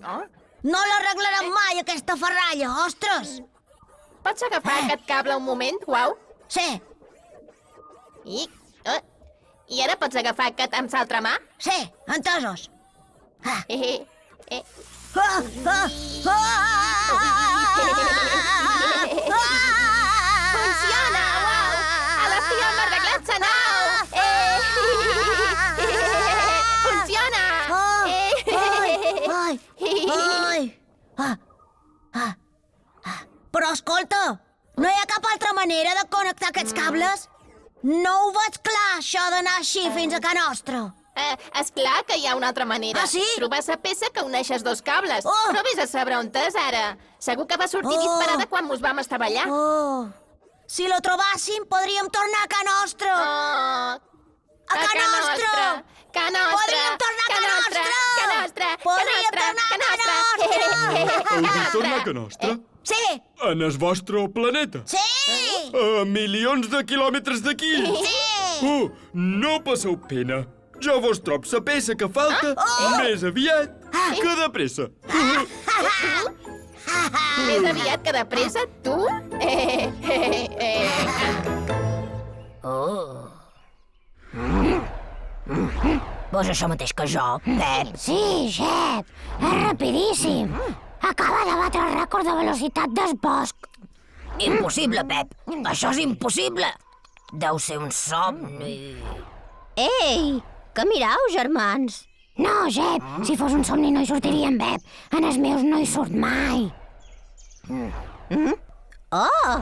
No l'arreglarem mai, aquesta ferralla, ostres! Pots agafar aquest cable un moment, Uau? Sí, I ara pots agafar aquest amb l'altra mà? sí, entesos. Funciona, Uau! A la fi hem arreglat la nau! Funciona! Però escolta, no hi ha cap altra manera de connectar aquests cables? No ho veig clar, això d'anar així fins a Can Nostra. És clar que hi ha una altra manera. Ah, sí? Trobar la peça que uneix els dos cables. Oh! Però vés a saber on és, ara. Segur que va sortir Oh! disparada quan mos vam estavellar. Oh, si lo trobàssim, podríem tornar a Can Nostra. Oh, A Can Nostra! Can Nostra! Podríem tornar a Can Nostra! Can Nostra! Podríem tornar a Can Nostra! Heu dit tornar a Can Nostra? Sí, En el vostre planeta? sí, A milions de quilòmetres d'aquí? sí. No passeu pena. Jo vos trob la peça que falta més aviat que de pressa. Més aviat que de pressa, tu? Vols això mateix que jo, Pep? Sí, Jep, és rapidíssim. Acaba de batre el rècord de velocitat del bosc. Impossible, Pep. Això és impossible. Deu ser un somni. Ei, que mirau, germans? No, Jep, si fos un somni no hi sortiríem, Pep. En els meus no hi surt mai. Oh,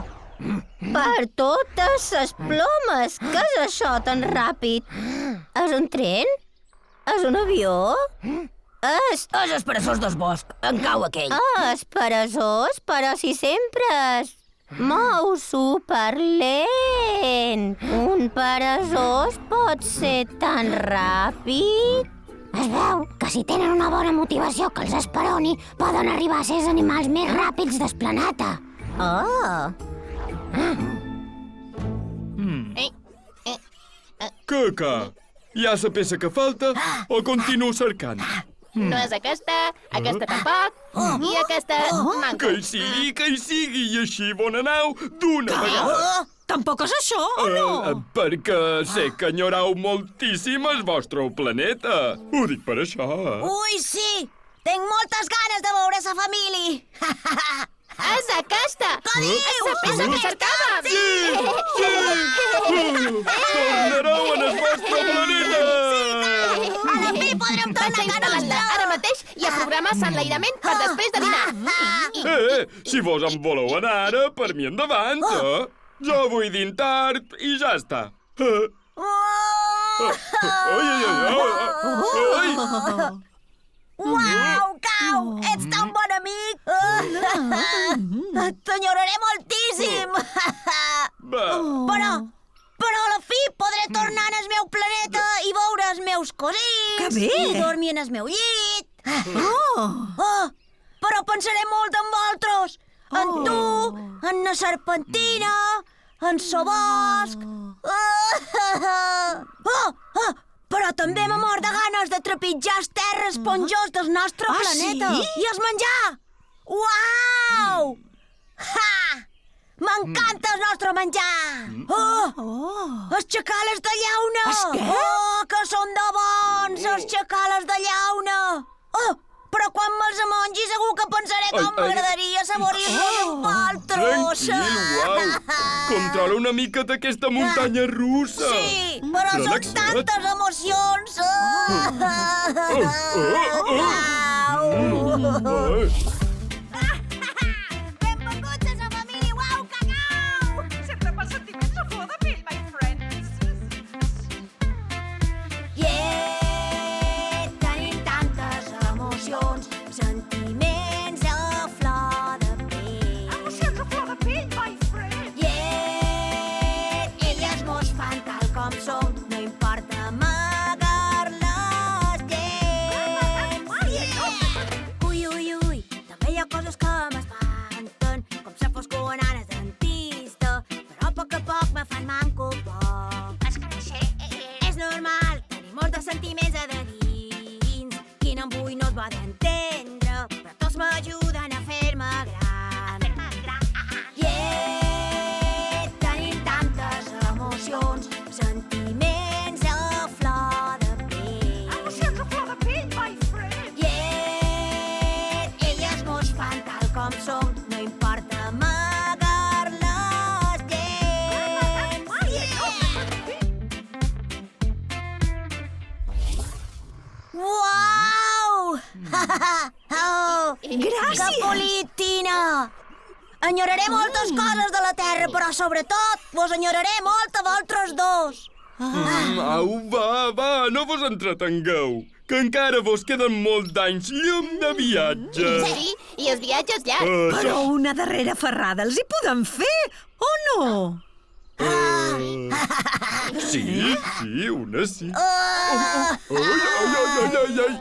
per totes les plomes, què és això tan ràpid? És un tren? És un avió? És És peresós del bosc. En cau aquell. peresós, però si sempre es mou superlent. Un peresós pot ser tan ràpid? Es veu que si tenen una bona motivació que els esperoni, poden arribar a ser els animals més ràpids del planeta. Oh, Que? Hi ha la peça que falta o continuo cercant? No és aquesta tampoc, i aquesta manca. Que hi sigui, i així bona nau d'una vegada. Tampoc és això, o no? Perquè sé que enyorau moltíssim el vostre planeta. Ho dic per això. Ui, sí! Tinc moltes ganes de veure sa família. És aquesta! Què dius? És la peça que cercàvem! Tornareu en el vostre planeta! A la fi podrem tornar Vaig a a Can instal·lar-la ara mateix i a programar l'enlairament per després de dinar. Si vos en voleu anar ara, per mi endavant, Jo vull dir tard i ja està. Ai! Uau, Cau! Ets tan bon amic! T'enyoraré moltíssim! Però a la fi podré tornar al meu planeta i veure els meus cosins. Que bé! I dormir en el meu llit. Però pensaré molt en vosaltres. En tu, en la serpentina, en el bosc. Però també m'ha mort de ganes de trepitjar el terra esponjós del nostre planeta. sí? I els menjar. Uau! Ha! M'encanta el nostre menjar! Els xacales de llauna! Els què? Oh, que són de bons, els xacales de llauna! Però quan me'ls mengi segur que pensaré com m'agradaria saborir-los amb altres! Tranquil, uau! Controla una mica d'aquesta muntanya russa! Sí, però són Relaxa't. tantes emocions! Benvinguts a la família Uau Cacau! Sempre pels sentiments a flor de pell, my friends. Yeah, tenim tantes emocions, sentiments a flor de pell. Emocions a flor de pell, my friend. Yeah, elles mos fan tal com som, no importa amagar-les gens. Yeah. Ui, també hi ha coses que m'espanten, com si fos quan anes dentista, però a poc me fan manco poc. És normal tenir molts de sentiments a de dins, qui no en vull no es va d'entendre, no importa amagar-les gens. Uau! Oh, Gràcies! que polit, Tina! Enyoraré moltes coses de la Terra, però sobretot vos enyoraré molt a vosaltres dos. Au, va, no vos entretengueu, que encara vos queden molts d'anys llum de viatge. Sí, i els viatges llargs. Però una darrera ferrada els hi podem fer, o no? Sí, una sí. Ai,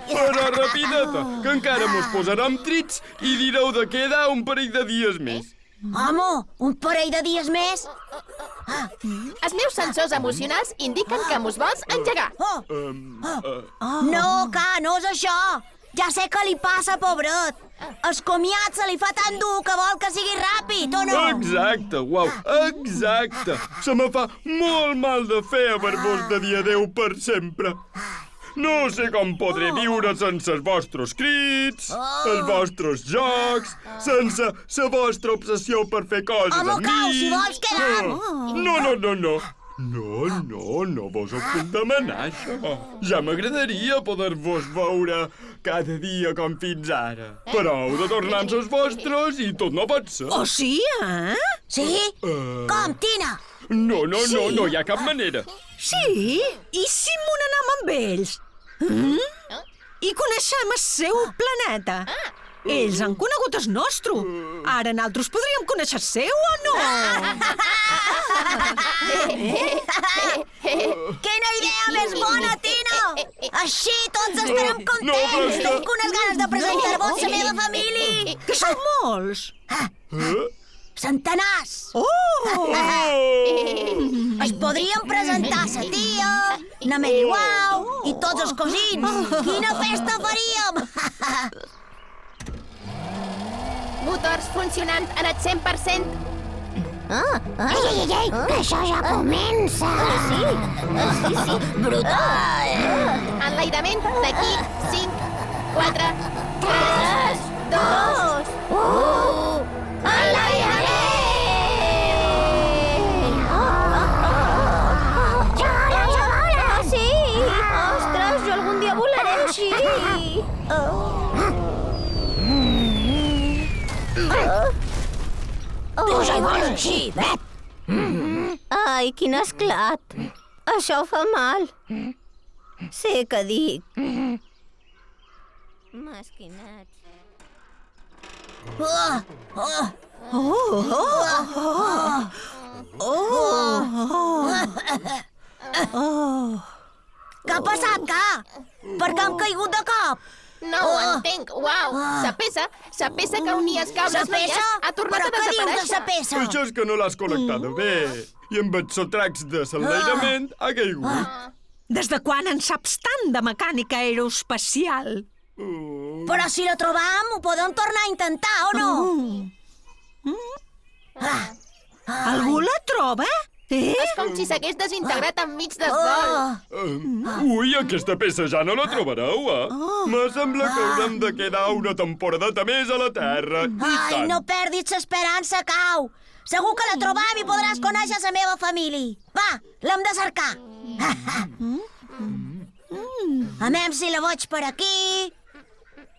però rapideta, que encara mos posarem trits i direu de quedar un parell de dies més. Home, un parell de dies més? Els meus sensors emocionals indiquen que mos vols engegar. No, no és això. Ja sé què li passa, pobret. El comiat se li fa tan dur que vol que sigui ràpid, o no? Exacte, uau, exacte. Se me fa molt mal de fer haver-vos de dir adéu per sempre. No sé com podré viure sense els vostres crits, els vostres jocs, sense la vostra obsessió per fer coses Home, amb mi. cau, si vols quedam. No vos ho puc demanar, això. Ja m'agradaria poder-vos veure cada dia com fins ara. Però heu de tornar amb els vostres i tot no pot ser. O sí, eh? Sí? Com, Tina? No hi ha cap manera. Sí? I si m'ho n'anem amb ells? I coneixem el seu planeta. Ells han conegut el nostre. Ara nosaltres podríem conèixer el seu, o no? Quina idea més bona, Tina! Així tots estarem No, però és contents. que- Tinc unes ganes de presentar-vos la meva família. Que són molts. Centenars. Oh! Es podrien presentar la tia, na Mary Wow i tots els cosins. Quina festa faríem! Motors funcionant en el 100%. Ei, que això ja comença! Sí, brutal! Enlairament d'aquí 5, 4, 3, 2, 1... Enlairament! Sí! Ostres, jo algun dia volaré així. Tu ja hi vols així, Pep? Ai, quin esclat. Això fa mal. Sé que dic. Mesquinats. Què ha passat, què? Per què hem caigut de cop? No ho entenc, uau! La peça que unia els cables Sa peça? ha tornat Però a què dius de sa desaparèixer. peça? Això és que no l'has connectada bé. I amb els sotracs de s'enlairament ha caigut. Des de quan en saps tant de mecànica aeroespacial? Però si la trobam, ho podem tornar a intentar, o no? Algú la troba? És com si s'hagués desintegrat enmig del vol. Ui, aquesta peça ja no la trobareu, Me sembla que haurem de quedar una temporadeta més a la Terra. I Ai, tant. no perdis l'esperança, Cau. Segur que la trobam i podràs conèixer la meva família. Va, l'hem de cercar. A veure si la veig per aquí.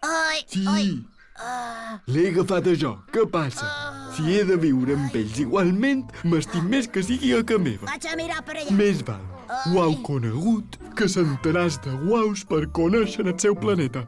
Ai, Sí, l'he agafat a jo. Què passa? Si he de viure amb ells igualment, m'estim més que sigui a casa meva. vaig a mirar per allà. Més val uau conegut que centenars de uaus per conèixer el seu planeta.